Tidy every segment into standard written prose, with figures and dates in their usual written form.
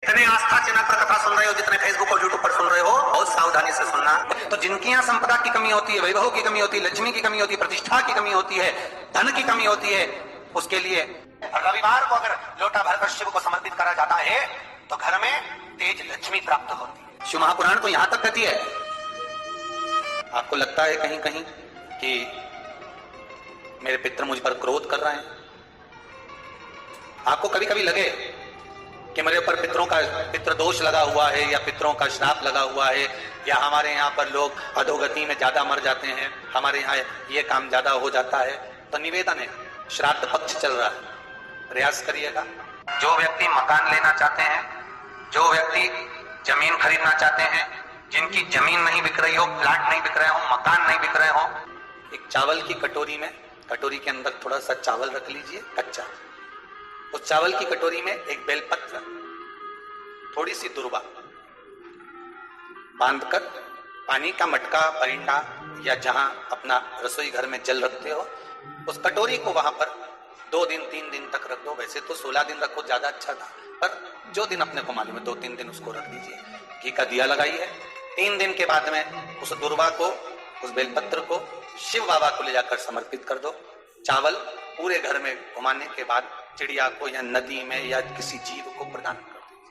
इतने आस्था चैनल पर कथा सुन रहे हो, जितने फेसबुक और यूट्यूब पर सुन रहे हो, बहुत सावधानी से सुनना। तो जिनकी यहाँ संपदा की कमी होती है, वैभव की कमी होती है, लक्ष्मी की कमी होती है, प्रतिष्ठा की कमी होती है, धन की कमी होती है, उसके लिए रविवार को अगर लोटा भरकर शिव को समर्पित करा जाता है तो घर में तेज लक्ष्मी प्राप्त होती है। शिव महापुराण तो यहां तक कहती है। आपको लगता है कहीं कहीं कि मेरे पितर मुझ पर क्रोध कर रहे हैं? आपको कभी कभी लगे कि मेरे ऊपर पितृ दोष लगा हुआ है, या पितरों का श्राप लगा हुआ है, या हमारे यहाँ पर लोग अधोगति में ज्यादा मर जाते हैं, हमारे यहाँ ये काम ज्यादा हो जाता है, तो निवेदन है, श्राद्ध पक्ष चल रहा है, प्रयास करिएगा। जो व्यक्ति मकान लेना चाहते हैं, जो व्यक्ति जमीन खरीदना चाहते हैं, जिनकी जमीन नहीं बिक रही हो, प्लाट नहीं बिक रहे हो, मकान नहीं बिक रहे हो, एक चावल की कटोरी में, कटोरी के अंदर थोड़ा सा चावल रख लीजिए कच्चा, उस चावल की कटोरी में एक बेलपत्र, थोड़ी सी दुर्वा बांधकर पानी का मटका, परिंदा या जहां अपना रसोई घर में जल रखते हो, उस कटोरी को वहां पर 2 दिन 3 दिन तक रख दो। वैसे तो 16 दिन रखो, ज्यादा अच्छा था, पर जो दिन अपने को मालूम है 2-3 दिन उसको रख दीजिए। घी का दिया लगाइए। 3 दिन के बाद में उस दुर्वा को, उस बेलपत्र को शिव बाबा को ले जाकर समर्पित कर दो। चावल पूरे घर में घुमाने के बाद चिड़िया को या नदी में या किसी जीव को प्रदान कर दीजिए।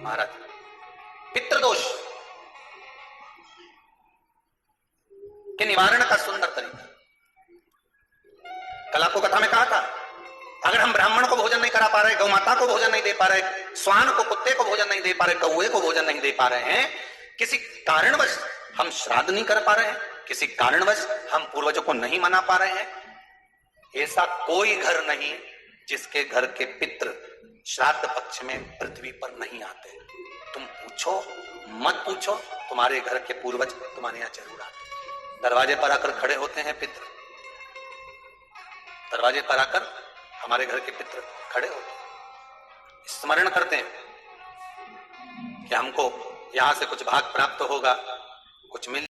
महाराज, पितृदोष के निवारण का सुंदर तरीका। कल आपको कथा में कहा था, अगर हम ब्राह्मण को भोजन नहीं करा पा रहे, गौ माता को भोजन नहीं दे पा रहे, श्वान को, कुत्ते को भोजन नहीं दे पा रहे, कौए को भोजन नहीं दे पा रहे हैं, किसी कारणवश हम श्राद्ध नहीं कर पा रहे हैं, किसी कारणवश हम पूर्वजों को नहीं मना पा रहे हैं, ऐसा कोई घर नहीं जिसके घर के पितृ श्राद्ध पक्ष में पृथ्वी पर नहीं आते। तुम पूछो मत पूछो, तुम्हारे घर के पूर्वज तुम्हारे यहां जरूर आते। दरवाजे पर आकर खड़े होते हैं पितृ, दरवाजे पर आकर हमारे घर के पितृ खड़े होते हैं, स्मरण करते हैं कि हमको यहां से कुछ भाग प्राप्त होगा, कुछ मिल